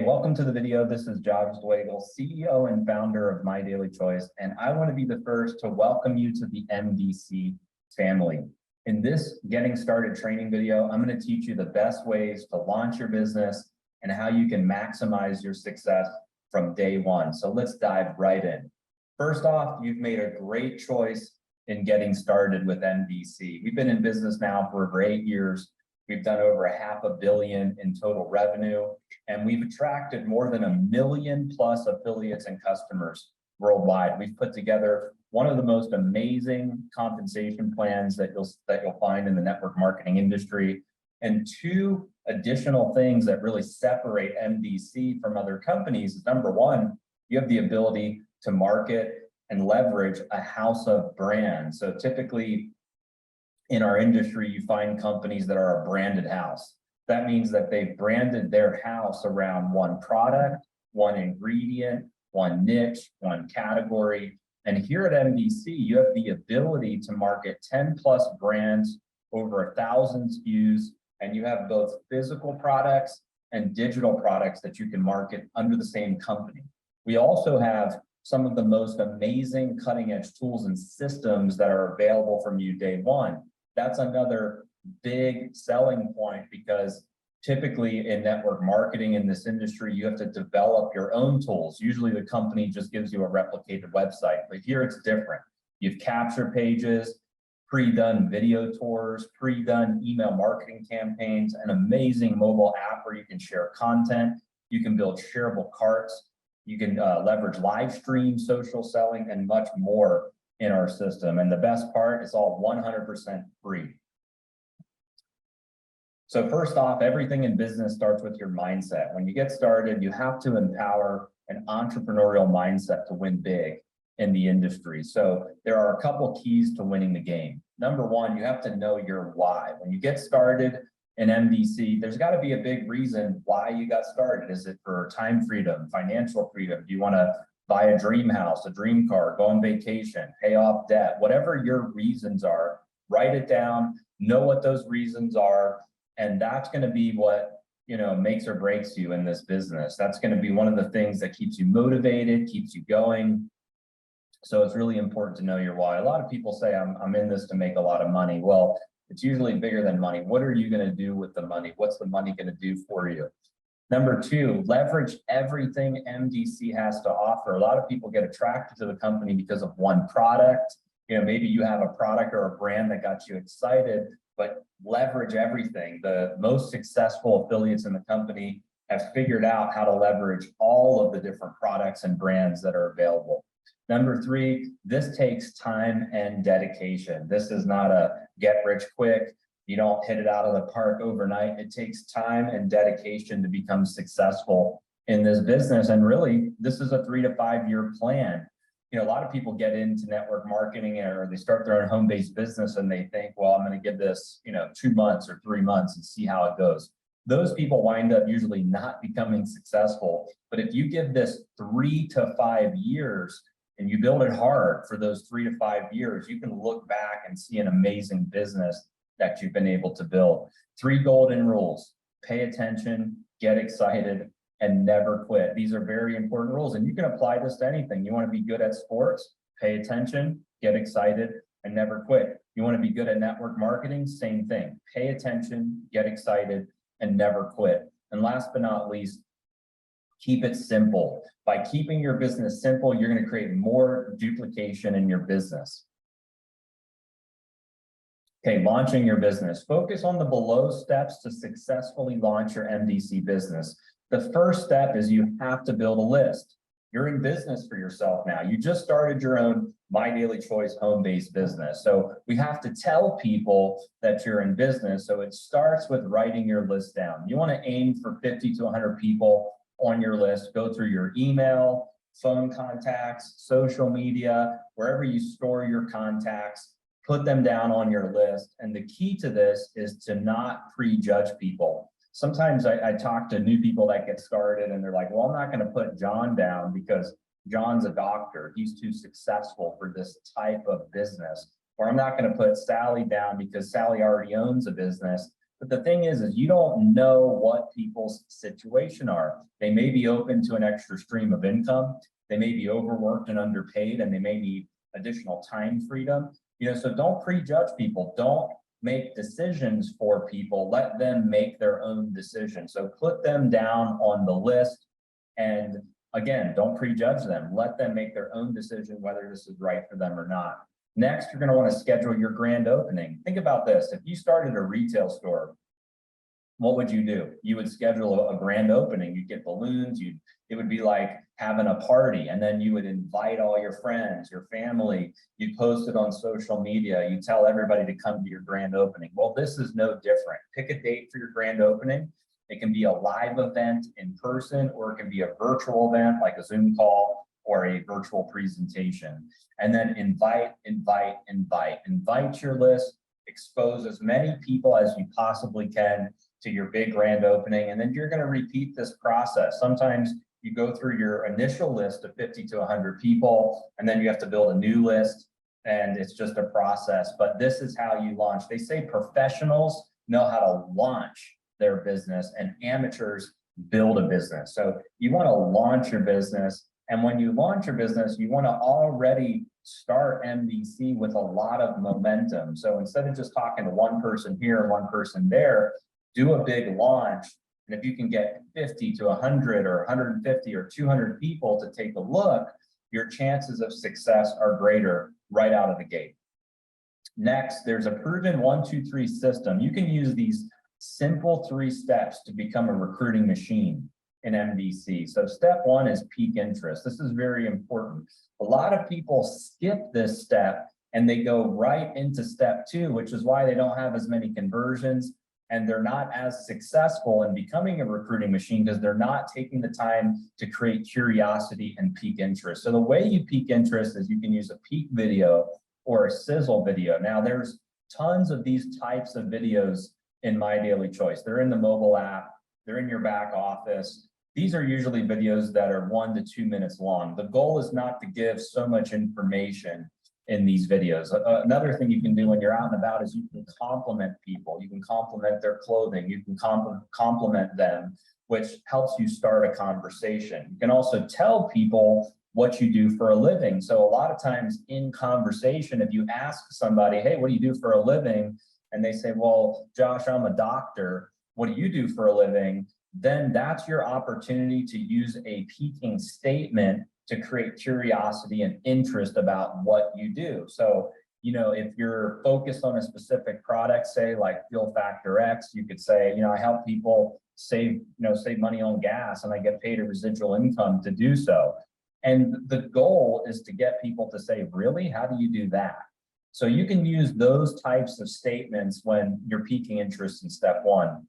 Welcome to the video. This is Josh Dwagel, CEO and founder of My Daily Choice, and I want to be the first to welcome you to the MDC family. In this Getting Started training video, I'm going to teach you the best ways to launch your business and how you can maximize your success from day one. So let's dive right in. First off, you've made a great choice in getting started with MDC. We've been in business now for over 8 years. We've done over $500 million in total revenue, and we've attracted more than 1 million plus affiliates and customers worldwide. We've put together one of the most amazing compensation plans that you'll find in the network marketing industry. And two additional things that really separate MDC from other companies is, number one, you have the ability to market and leverage a house of brands. So typically, in our industry, you find companies that are a branded house. That means that they've branded their house around one product, one ingredient, one niche, one category. And here at MDC, you have the ability to market 10 plus brands, over 1,000 SKUs, and you have both physical products and digital products that you can market under the same company. We also have some of the most amazing cutting edge tools and systems that are available from you day one. That's another big selling point, because typically in network marketing in this industry, you have to develop your own tools. Usually the company just gives you a replicated website, but here it's different. You've capture pages, pre-done video tours, pre-done email marketing campaigns, an amazing mobile app where you can share content. You can build shareable carts. You can leverage live stream, social selling, and much more in our system. And the best part, it's all 100% free. So first off, everything in business starts with your mindset. When you get started, you have to empower an entrepreneurial mindset to win big in the industry. So there are a couple keys to winning the game. Number one, you have to know your why. When you get started in MDC, there's got to be a big reason why you got started. Is it for time freedom, financial freedom? Do you want to buy a dream house, a dream car, go on vacation, pay off debt? Whatever your reasons are, write it down, know what those reasons are, and that's going to be what, makes or breaks you in this business. That's going to be one of the things that keeps you motivated, keeps you going. So it's really important to know your why. A lot of people say, I'm in this to make a lot of money. Well, it's usually bigger than money. What are you going to do with the money? What's the money going to do for you? Number two, leverage everything MDC has to offer. A lot of people get attracted to the company because of one product. Maybe you have a product or a brand that got you excited, but leverage everything. The most successful affiliates in the company have figured out how to leverage all of the different products and brands that are available. Number three, this takes time and dedication. This is not a get rich quick. You don't hit it out of the park overnight. It takes time and dedication to become successful in this business. And really, this is a 3 to 5 year plan. A lot of people get into network marketing, or they start their own home-based business and they think, well, I'm going to give this, 2 months or 3 months and see how it goes. Those people wind up usually not becoming successful. But if you give this 3 to 5 years and you build it hard for those 3 to 5 years, you can look back and see an amazing business that you've been able to build. 3 golden rules: pay attention, get excited, and never quit. These are very important rules, and you can apply this to anything. You want to be good at sports? Pay attention, get excited, and never quit. You want to be good at network marketing? Same thing. Pay attention, get excited, and never quit. And last but not least, keep it simple. By keeping your business simple, you're going to create more duplication in your business. Okay, launching your business. Focus on the below steps to successfully launch your MDC business. The first step is you have to build a list. You're in business for yourself now. You just started your own My Daily Choice home-based business. So we have to tell people that you're in business. So it starts with writing your list down. You want to aim for 50 to 100 people on your list. Go through your email, phone contacts, social media, wherever you store your contacts. Put them down on your list. And the key to this is to not prejudge people. Sometimes I talk to new people that get started and they're like, well, I'm not going to put John down because John's a doctor. He's too successful for this type of business. Or I'm not going to put Sally down because Sally already owns a business But the thing is you don't know what people's situation are. They may be open to an extra stream of income. They may be overworked and underpaid, and they may need additional time freedom. So don't prejudge people. Don't make decisions for people. Let them make their own decisions. So put them down on the list. And again, don't prejudge them. Let them make their own decision whether this is right for them or not. Next, you're going to want to schedule your grand opening. Think about this. If you started a retail store, what would you do? You would schedule a grand opening. You'd get balloons. It would be like having a party, and then you would invite all your friends, your family. You'd post it on social media. You tell everybody to come to your grand opening. Well, this is no different. Pick a date for your grand opening. It can be a live event in person, or it can be a virtual event like a Zoom call or a virtual presentation. And then invite your list, expose as many people as you possibly can to your big grand opening. And then you're going to repeat this process. Sometimes you go through your initial list of 50 to 100 people, and then you have to build a new list, and it's just a process. But this is how you launch. They say professionals know how to launch their business and amateurs build a business. So you want to launch your business. And when you launch your business, you want to already start MDC with a lot of momentum. So instead of just talking to one person here and one person there, do a big launch. And if you can get 50 to 100 or 150 or 200 people to take a look, your chances of success are greater right out of the gate. Next, there's a proven 1, 2, 3 system. You can use these simple 3 steps to become a recruiting machine in MDC. So step 1 is peak interest. This is very important. A lot of people skip this step and they go right into step 2, which is why they don't have as many conversions and they're not as successful in becoming a recruiting machine, because they're not taking the time to create curiosity and peak interest. So the way you peak interest is you can use a peak video or a sizzle video. Now there's tons of these types of videos in My Daily Choice. They're in the mobile app, they're in your back office. These are usually videos that are 1 to 2 minutes long. The goal is not to give so much information in these videos. Another thing you can do when you're out and about is you can compliment people. You can compliment their clothing. You can compliment them, which helps you start a conversation. You can also tell people what you do for a living. So a lot of times in conversation, if you ask somebody, hey, what do you do for a living? And they say, well, Josh, I'm a doctor. What do you do for a living? Then that's your opportunity to use a peaking statement to create curiosity and interest about what you do. So, if you're focused on a specific product, say like Fuel Factor X, you could say, I help people save money on gas and I get paid a residual income to do so. And the goal is to get people to say, really, how do you do that? So you can use those types of statements when you're piquing interest in step 1.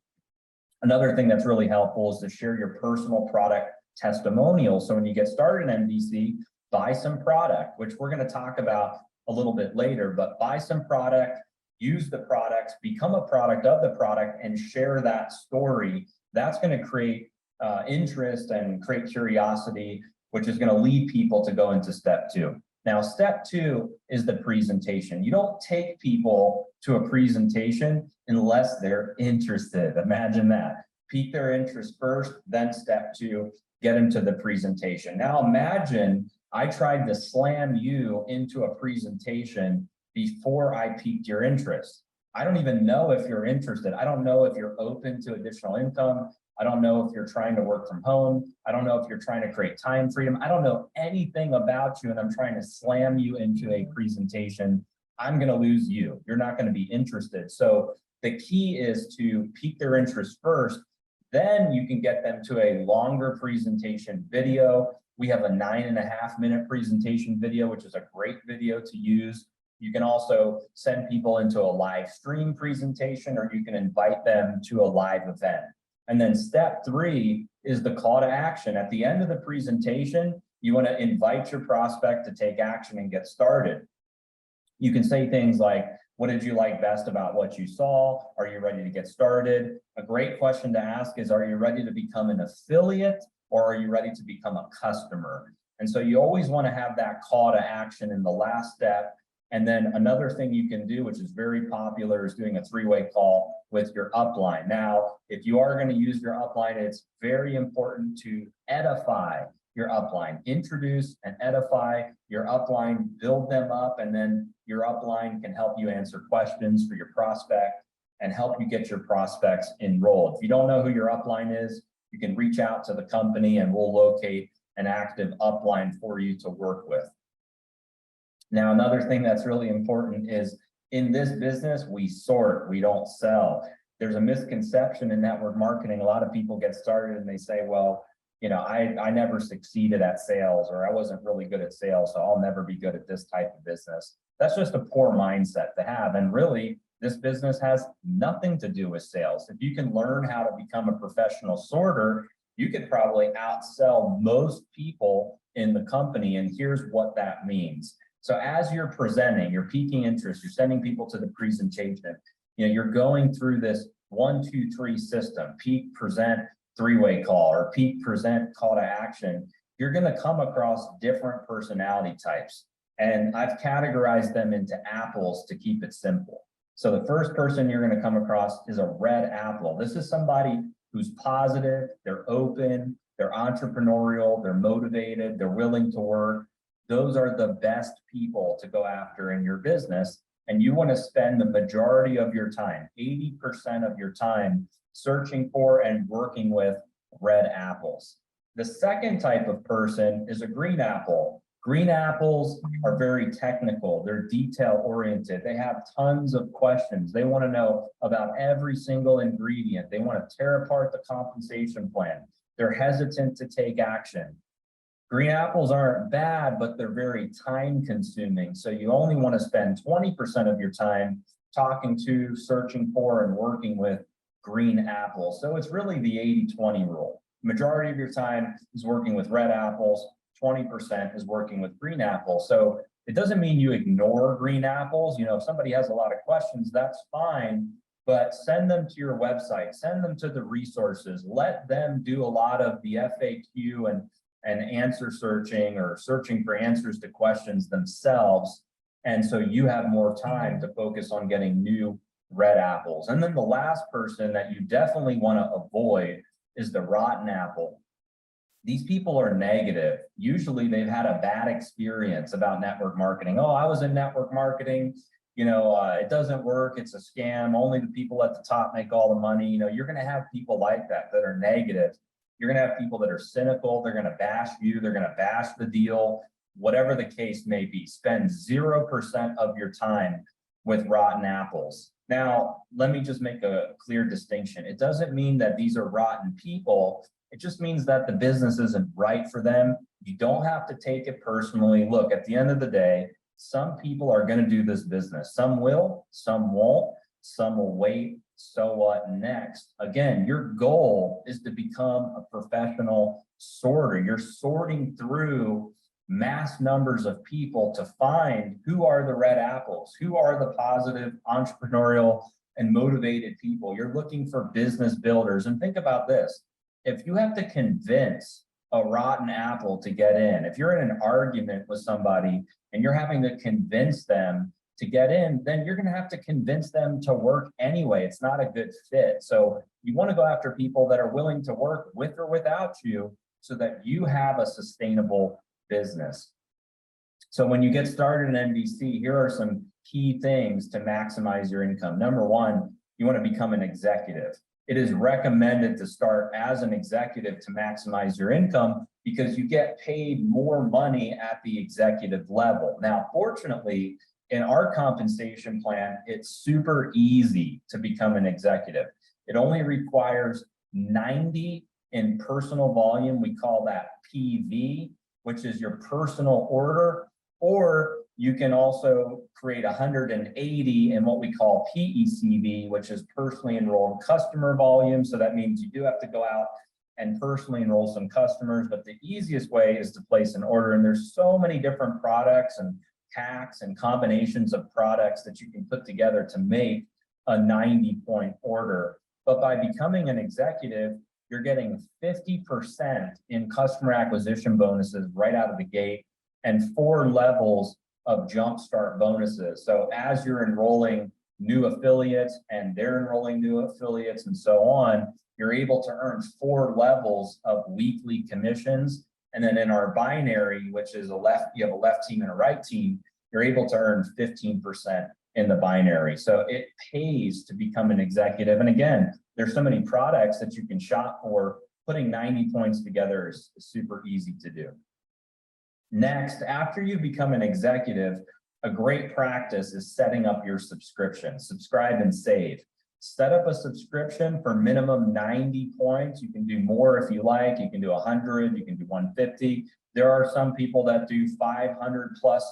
Another thing that's really helpful is to share your personal product testimonial. So when you get started in MDC, buy some product, which we're going to talk about a little bit later, but buy some product, use the products, become a product of the product, and share that story. That's going to create interest and create curiosity, which is going to lead people to go into step 2. Now, step 2 is the presentation. You don't take people to a presentation unless they're interested. Imagine that. Pique their interest first, then step 2, get them to the presentation. Now imagine I tried to slam you into a presentation before I piqued your interest. I don't even know if you're interested. I don't know if you're open to additional income. I don't know if you're trying to work from home. I don't know if you're trying to create time freedom. I don't know anything about you, and I'm trying to slam you into a presentation. I'm going to lose you. You're not going to be interested. So the key is to pique their interest first. Then you can get them to a longer presentation video. We have a 9.5-minute presentation video, which is a great video to use. You can also send people into a live stream presentation, or you can invite them to a live event. And then step 3 is the call to action. At the end of the presentation, you want to invite your prospect to take action and get started. You can say things like, what did you like best about what you saw? Are you ready to get started? A great question to ask is, are you ready to become an affiliate, or are you ready to become a customer? And so you always want to have that call to action in the last step. And then another thing you can do, which is very popular, is doing a 3-way call. with your upline. Now, if you are going to use your upline, it's very important to edify your upline. Introduce and edify your upline, build them up, and then your upline can help you answer questions for your prospect and help you get your prospects enrolled. If you don't know who your upline is, you can reach out to the company and we'll locate an active upline for you to work with. Now, another thing that's really important is in this business, we sort, we don't sell. There's a misconception in network marketing. A lot of people get started and they say, well, you know, I never succeeded at sales, or I wasn't really good at sales, so I'll never be good at this type of business. That's just a poor mindset to have. And really, this business has nothing to do with sales. If you can learn how to become a professional sorter, you could probably outsell most people in the company. And here's what that means. So as you're presenting, you're piquing interest, you're sending people to the presentation, you know, you're going through this 1, 2, 3 system, peak, present, 3-way call, or peak, present, call to action. You're going to come across different personality types. And I've categorized them into apples to keep it simple. So the first person you're going to come across is a red apple. This is somebody who's positive, they're open, they're entrepreneurial, they're motivated, they're willing to work. Those are the best people to go after in your business. And you want to spend the majority of your time, 80% of your time, searching for and working with red apples. The second type of person is a green apple. Green apples are very technical. They're detail oriented. They have tons of questions. They want to know about every single ingredient. They want to tear apart the compensation plan. They're hesitant to take action. Green apples aren't bad, but they're very time consuming. So you only want to spend 20% of your time talking to, searching for, and working with green apples. So it's really the 80-20 rule. Majority of your time is working with red apples, 20% is working with green apples. So it doesn't mean you ignore green apples. You know, if somebody has a lot of questions, that's fine, but send them to your website, send them to the resources, let them do a lot of the FAQ and answer searching or searching for answers to questions themselves. And so you have more time to focus on getting new red apples. And then the last person that you definitely want to avoid is the rotten apple. These people are negative. Usually they've had a bad experience about network marketing. Oh, I was in network marketing, you know, it doesn't work, it's a scam, only the people at the top make all the money. You know, you're going to have people like that are negative. You're going to have people that are cynical, they're going to bash you, they're going to bash the deal, whatever the case may be. Spend 0% of your time with rotten apples. Now, let me just make a clear distinction. It doesn't mean that these are rotten people. It just means that the business isn't right for them. You don't have to take it personally. Look, at the end of the day, some people are going to do this business. Some will, some won't, some will wait. So what next? Again, your goal is to become a professional sorter. You're sorting through mass numbers of people to find who are the red apples, who are the positive, entrepreneurial, and motivated people. You're looking for business builders. And think about this. If you have to convince a rotten apple to get in, if you're in an argument with somebody and you're having to convince them to get in, then you're going to have to convince them to work anyway. It's not a good fit. So you want to go after people that are willing to work with or without you so that you have a sustainable business. So when you get started in NBC, here are some key things to maximize your income. Number one, you want to become an executive. It is recommended to start as an executive to maximize your income because you get paid more money at the executive level. Now, fortunately, in our compensation plan, it's super easy to become an executive. It only requires 90 in personal volume. We call that PV, which is your personal order, or you can also create 180 in what we call PECV, which is personally enrolled customer volume. So that means you do have to go out and personally enroll some customers, but the easiest way is to place an order. And there's so many different products and packs and combinations of products that you can put together to make a 90-point order. But by becoming an executive, you're getting 50% in customer acquisition bonuses right out of the gate and 4 levels of jumpstart bonuses. So as you're enrolling new affiliates and they're enrolling new affiliates and so on, you're able to earn 4 levels of weekly commissions. And then in our binary, which is you have a left team and a right team, you're able to earn 15% in the binary. So it pays to become an executive. And again, there's so many products that you can shop for. Putting 90 points together is super easy to do. Next, after you become an executive, a great practice is setting up your subscription. Subscribe and save. Set up a subscription for minimum 90 points. You can do more if you like. You can do 100, you can do 150. There are some people that do 500 plus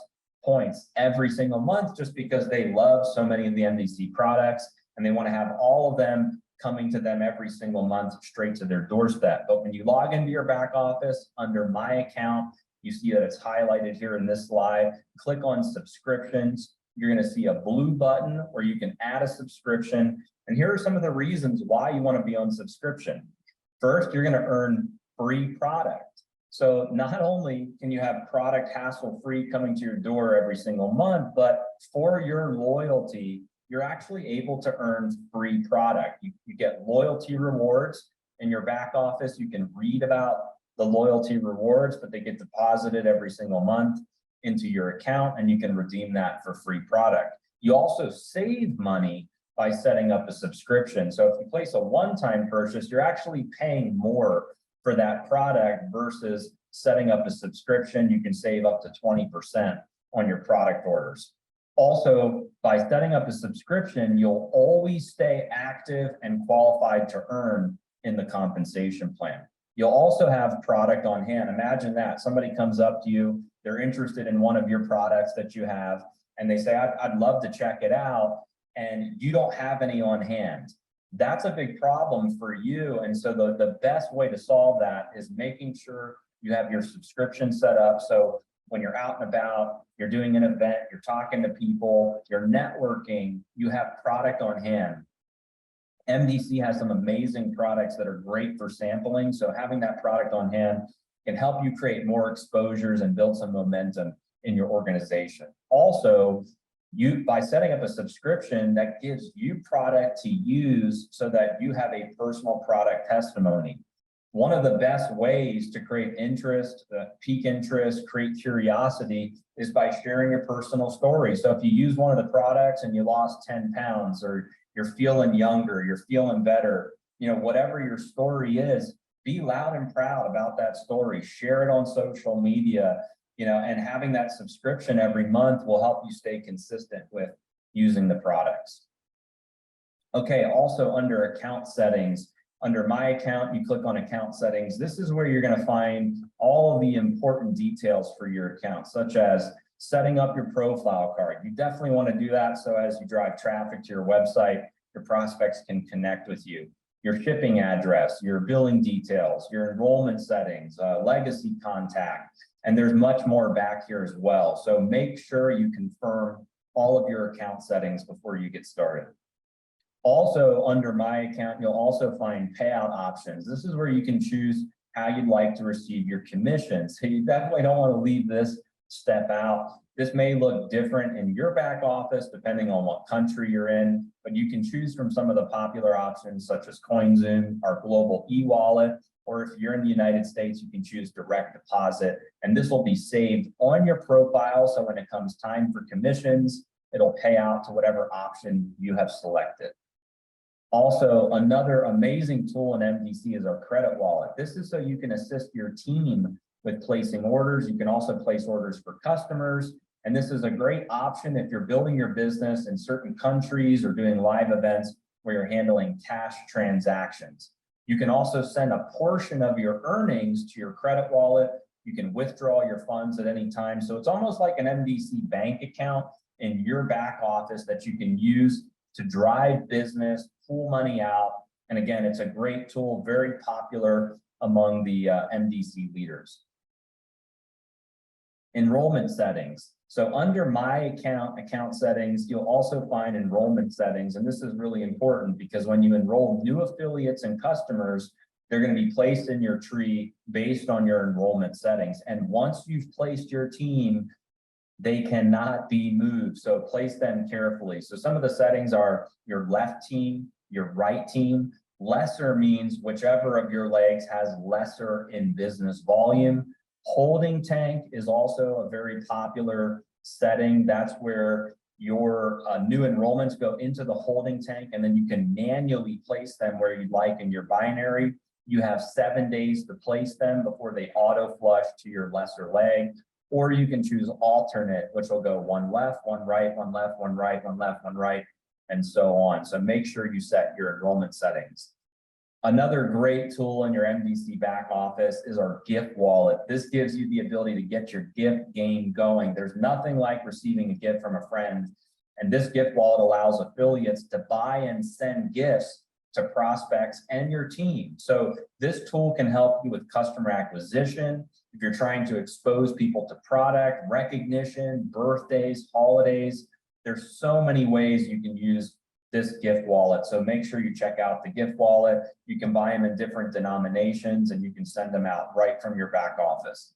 points every single month just because they love so many of the MDC products and they want to have all of them coming to them every single month straight to their doorstep. But when you log into your back office under My Account, you see that it's highlighted here in this slide. Click on subscriptions. You're going to see a blue button where you can add a subscription. And here are some of the reasons why you want to be on subscription. First, you're going to earn free product. So not only can you have product hassle-free coming to your door every single month, but for your loyalty, you're actually able to earn free product. You get loyalty rewards in your back office. You can read about the loyalty rewards, but they get deposited every single month into your account and you can redeem that for free product. You also save money by setting up a subscription. So if you place a one-time purchase, you're actually paying more for that product versus setting up a subscription. You can save up to 20% on your product orders. Also, by setting up a subscription, you'll always stay active and qualified to earn in the compensation plan. You'll also have product on hand. Imagine that somebody comes up to you, they're interested in one of your products that you have, and they say, I'd love to check it out, and you don't have any on hand. That's a big problem for you. And so the best way to solve that is making sure you have your subscription set up. So when you're out and about, you're doing an event, you're talking to people, you're networking, you have product on hand. MDC has some amazing products that are great for sampling. So having that product on hand can help you create more exposures and build some momentum in your organization. Also, by setting up a subscription, that gives you product to use so that you have a personal product testimony. One of the best ways to create interest, pique interest, create curiosity is by sharing your personal story. So if you use one of the products and you lost 10 pounds or you're feeling younger, you're feeling better, whatever your story is, be loud and proud about that story. Share it on social media, and having that subscription every month will help you stay consistent with using the products. Okay, also under account settings, under My Account, you click on account settings. This is where you're going to find all of the important details for your account, such as setting up your profile card. You definitely want to do that so as you drive traffic to your website, your prospects can connect with you. Your shipping address, your billing details, your enrollment settings, legacy contact, and there's much more back here as well. So make sure you confirm all of your account settings before you get started. Also, under My Account, you'll also find payout options. This is where you can choose how you'd like to receive your commission. So you definitely don't want to leave this step out. This may look different in your back office, depending on what country you're in, but you can choose from some of the popular options such as CoinZoom, our global e-wallet, or if you're in the United States, you can choose direct deposit, and this will be saved on your profile. So when it comes time for commissions, it'll pay out to whatever option you have selected. Also, another amazing tool in MDC is our credit wallet. This is so you can assist your team with placing orders. You can also place orders for customers. And this is a great option if you're building your business in certain countries or doing live events where you're handling cash transactions. You can also send a portion of your earnings to your credit wallet. You can withdraw your funds at any time. So it's almost like an MDC bank account in your back office that you can use to drive business, pull money out. And again, it's a great tool, very popular among the MDC leaders. Enrollment settings. So under My Account settings, you'll also find enrollment settings. And this is really important because when you enroll new affiliates and customers, they're going to be placed in your tree based on your enrollment settings. And once you've placed your team They cannot be moved, so place them carefully. So some of the settings are your left team, your right team. Lesser means whichever of your legs has lesser in business volume. Holding tank is also a very popular setting. That's where your new enrollments go into the holding tank, and then you can manually place them where you'd like in your binary. You have 7 days to place them before they auto flush to your lesser leg. Or you can choose alternate, which will go one left, one right, one left, one right, one left, one right, and so on. So make sure you set your enrollment settings. Another great tool in your MDC back office is our gift wallet. This gives you the ability to get your gift game going. There's nothing like receiving a gift from a friend. And this gift wallet allows affiliates to buy and send gifts to prospects and your team. So this tool can help you with customer acquisition. If you're trying to expose people to product, recognition, birthdays, holidays, there's so many ways you can use this gift wallet. So make sure you check out the gift wallet. You can buy them in different denominations and you can send them out right from your back office.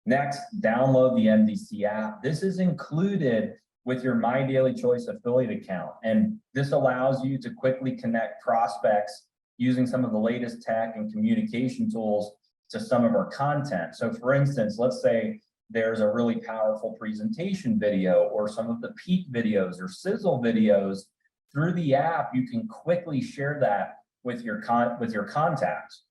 Next, download the MDC app. This is included with your My Daily Choice affiliate account. And this allows you to quickly connect prospects using some of the latest tech and communication tools to some of our content. So for instance, let's say there's a really powerful presentation video or some of the peak videos or sizzle videos. Through the app, you can quickly share that with your contacts.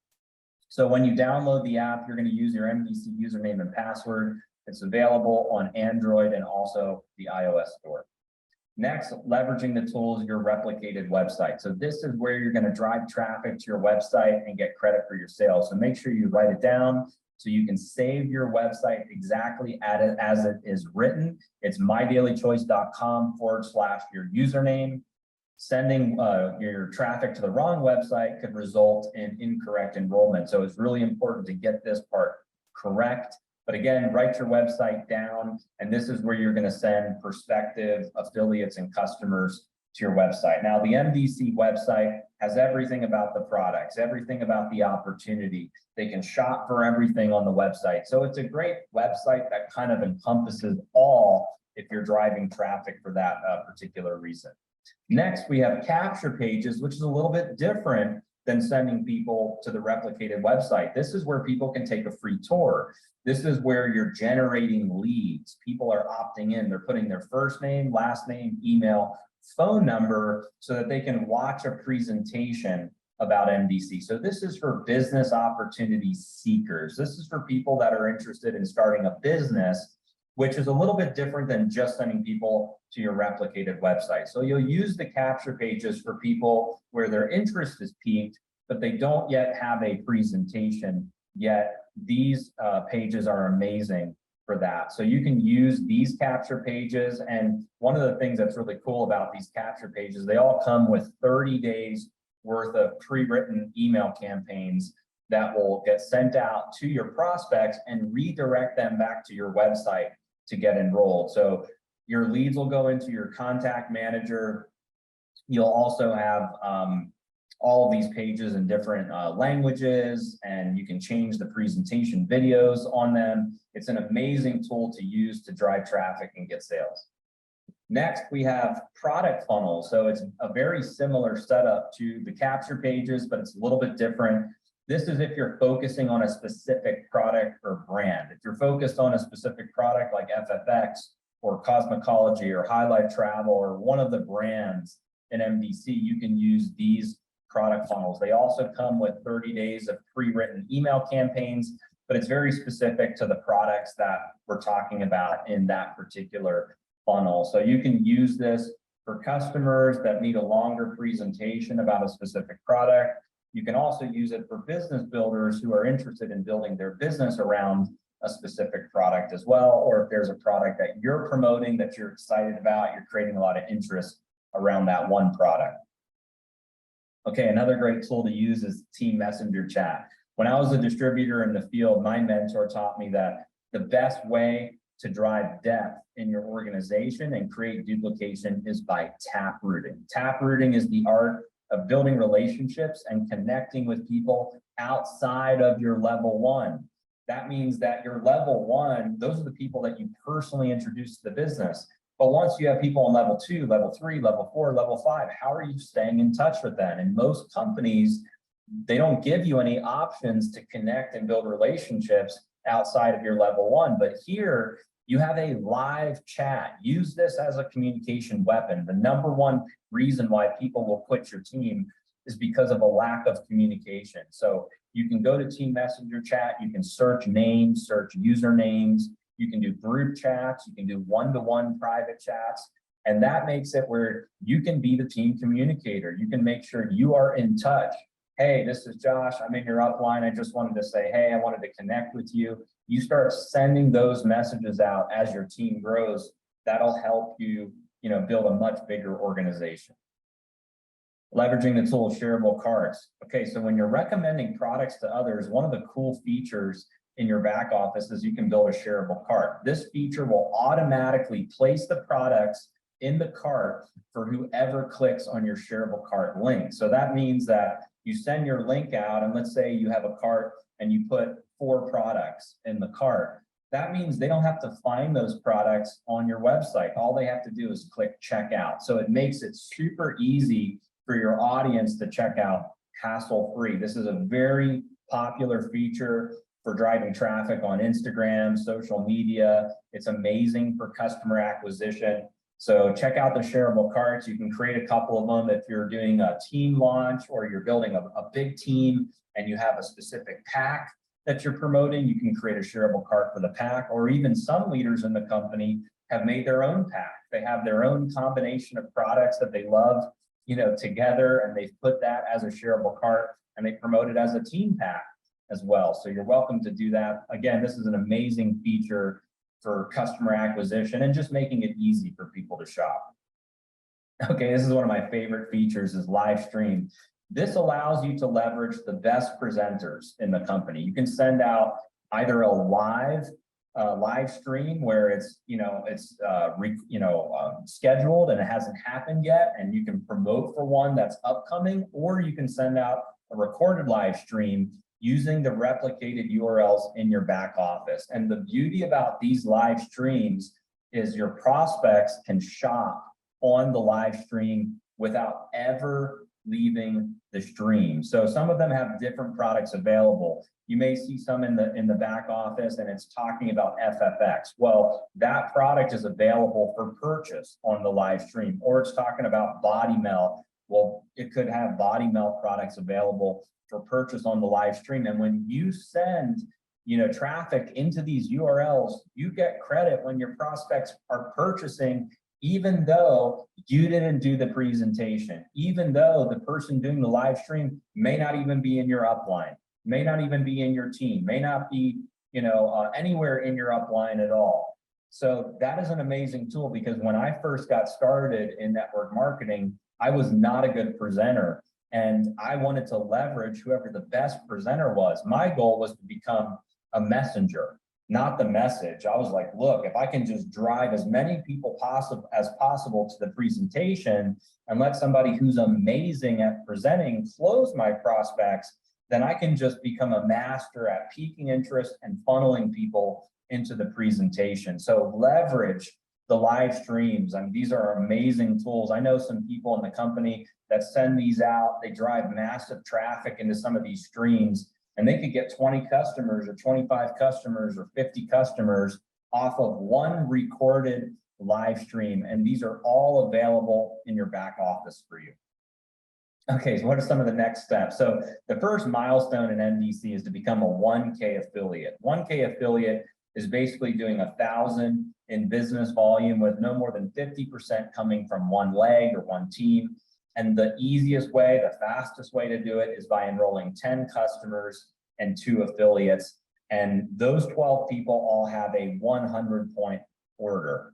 So when you download the app, you're going to use your MDC username and password. It's available on Android and also the iOS store. Next, leveraging the tools, your replicated website. So this is where you're going to drive traffic to your website and get credit for your sales. So make sure you write it down so you can save your website exactly as it is written. It's mydailychoice.com/your username. Sending your traffic to the wrong website could result in incorrect enrollment. So it's really important to get this part correct. But again, write your website down, and this is where you're going to send prospective affiliates and customers to your website. Now, the MDC website has everything about the products, everything about the opportunity. They can shop for everything on the website. So it's a great website that kind of encompasses all if you're driving traffic for that particular reason. Next, we have capture pages, which is a little bit different than sending people to the replicated website. This is where people can take a free tour. This is where you're generating leads. People are opting in. They're putting their first name, last name, email, phone number so that they can watch a presentation about MDC. So this is for business opportunity seekers. This is for people that are interested in starting a business, which is a little bit different than just sending people to your replicated website. So you'll use the capture pages for people where their interest is piqued, but they don't yet have a presentation yet. These pages are amazing for that. So you can use these capture pages. And one of the things that's really cool about these capture pages, they all come with 30 days worth of pre-written email campaigns that will get sent out to your prospects and redirect them back to your website to get enrolled. So your leads will go into your contact manager. You'll also have all of these pages in different languages, and you can change the presentation videos on them. It's an amazing tool to use to drive traffic and get sales. Next, we have product funnels. So it's a very similar setup to the capture pages, but it's a little bit different. This is if you're focusing on a specific product or brand. If you're focused on a specific product like FFX or Cosmetology or High Life Travel or one of the brands in MDC, you can use these product funnels. They also come with 30 days of pre-written email campaigns, but it's very specific to the products that we're talking about in that particular funnel. So you can use this for customers that need a longer presentation about a specific product. You can also use it for business builders who are interested in building their business around a specific product as well, or if there's a product that you're promoting that you're excited about, you're creating a lot of interest around that one product. Okay, another great tool to use is Team Messenger Chat. When I was a distributor in the field, my mentor taught me that the best way to drive depth in your organization and create duplication is by taprooting. Taprooting is the art of building relationships and connecting with people outside of your level one. that means that your level one, those are the people that you personally introduce to the business. But once you have people on level 2, level 3, level 4, level 5, how are you staying in touch with them? And most companies, they don't give you any options to connect and build relationships outside of your level 1. But here, you have a live chat. Use this as a communication weapon. The number one reason why people will quit your team is because of a lack of communication. So you can go to team messenger chat, you can search names, search usernames, you can do group chats, you can do one-to-one private chats, and that makes it where you can be the team communicator. You can make sure you are in touch. Hey, this is Josh, I'm in your upline. I just wanted to say, hey, I wanted to connect with you. You start sending those messages out as your team grows. That'll help you, build a much bigger organization. Leveraging the tool shareable carts. Okay, so when you're recommending products to others, one of the cool features in your back office is you can build a shareable cart. This feature will automatically place the products in the cart for whoever clicks on your shareable cart link. So that means that you send your link out, and let's say you have a cart and you put 4 products in the cart. That means they don't have to find those products on your website. All they have to do is click checkout. So it makes it super easy for your audience to check out hassle-free. This is a very popular feature for driving traffic on Instagram, social media. It's amazing for customer acquisition. So check out the shareable carts. You can create a couple of them if you're doing a team launch or you're building a big team and you have a specific pack that you're promoting. You can create a shareable cart for the pack, or even some leaders in the company have made their own pack. They have their own combination of products that they love, together, and they've put that as a shareable cart and they promote it as a team pack as well. So you're welcome to do that. Again, this is an amazing feature for customer acquisition and just making it easy for people to shop. Okay, this is one of my favorite features, is live stream. This allows you to leverage the best presenters in the company. You can send out either a live stream where it's scheduled and it hasn't happened yet, and you can promote for one that's upcoming, or you can send out a recorded live stream using the replicated URLs in your back office. And the beauty about these live streams is your prospects can shop on the live stream without ever leaving the stream. So some of them have different products available. You may see some in the back office and it's talking about FFX. Well, that product is available for purchase on the live stream, or it's talking about body melt. Well, it could have body melt products available for purchase on the live stream. And when you send, traffic into these URLs, you get credit when your prospects are purchasing, even though you didn't do the presentation, even though the person doing the live stream may not even be in your upline, may not even be in your team, may not be, anywhere in your upline at all. So that is an amazing tool, because when I first got started in network marketing, I was not a good presenter, and I wanted to leverage whoever the best presenter was. My goal was to become a messenger, not the message. I was like, look, if I can just drive as many people as possible to the presentation and let somebody who's amazing at presenting close my prospects, then I can just become a master at piquing interest and funneling people into the presentation. So leverage the live streams. I mean, these are amazing tools. I know some people in the company that send these out. They drive massive traffic into some of these streams, and they could get 20 customers or 25 customers or 50 customers off of one recorded live stream. And these are all available in your back office for you. Okay, so what are some of the next steps? So the first milestone in NDC is to become a 1K affiliate. 1K affiliate is basically doing 1,000 in business volume with no more than 50% coming from one leg or one team. And the easiest way, the fastest way to do it is by enrolling 10 customers and 2 affiliates. And those 12 people all have a 100-point order.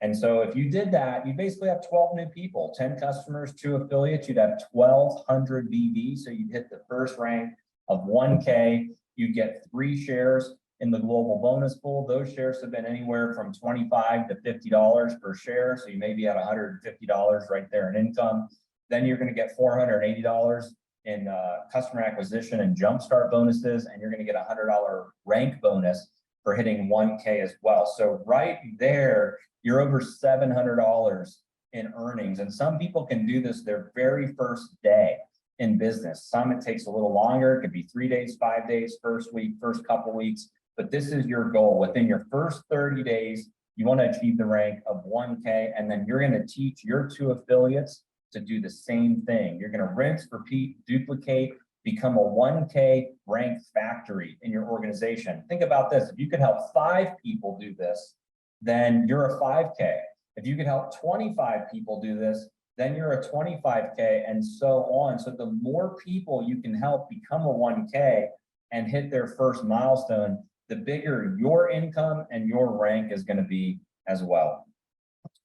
And so if you did that, you basically have 12 new people, 10 customers, 2 affiliates, you'd have 1,200 BV. So you'd hit the first rank of 1K, you'd get 3 shares in the global bonus pool. Those shares have been anywhere from $25 to $50 per share. So you may be at $150 right there in income. Then you're going to get $480 in customer acquisition and jumpstart bonuses, and you're going to get a $100 rank bonus for hitting 1K as well. So right there, you're over $700 in earnings. And some people can do this their very first day in business. Some it takes a little longer. It could be 3 days, 5 days, first week, first couple weeks. But this is your goal. Within your first 30 days, you want to achieve the rank of 1K, and then you're going to teach your 2 affiliates to do the same thing. You're going to rinse, repeat, duplicate, become a 1K rank factory in your organization. Think about this. If you could help 5 people do this, then you're a 5K. If you could help 25 people do this, then you're a 25K, and so on. So the more people you can help become a 1K and hit their first milestone, the bigger your income and your rank is going to be as well.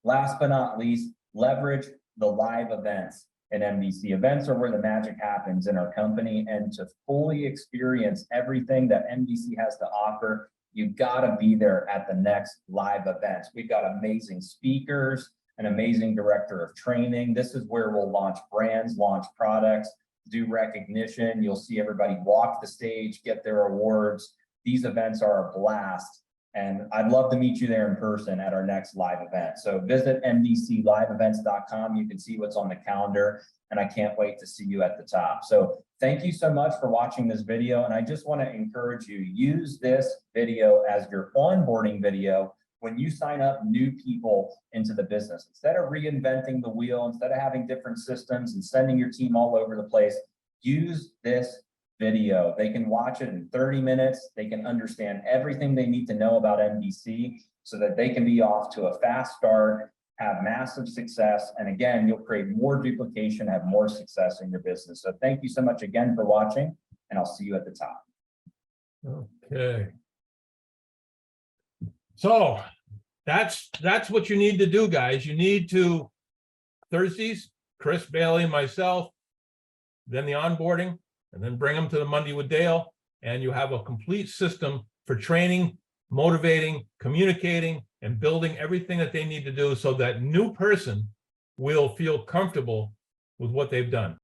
Last but not least, leverage the live events in MDC. Events are where the magic happens in our company, and to fully experience everything that MDC has to offer, you've got to be there at the next live events. We've got amazing speakers, an amazing director of training. This is where we'll launch brands, launch products, do recognition. You'll see everybody walk the stage, get their awards. These events are a blast, and I'd love to meet you there in person at our next live event. So visit mdcliveevents.com. You can see what's on the calendar, and I can't wait to see you at the top. So thank you so much for watching this video, and I just want to encourage you, use this video as your onboarding video when you sign up new people into the business. Instead of reinventing the wheel, instead of having different systems and sending your team all over the place, use this video. They can watch it in 30 minutes. They can understand everything they need to know about MDC so that they can be off to a fast start, have massive success. And again, you'll create more duplication, have more success in your business. So thank you so much again for watching, and I'll see you at the top. Okay. So that's what you need to do, guys. You need to, Thursdays, Chris, Bailey, and myself, then the onboarding, and then bring them to the Monday with Dale, and you have a complete system for training, motivating, communicating, and building everything that they need to do so that new person will feel comfortable with what they've done.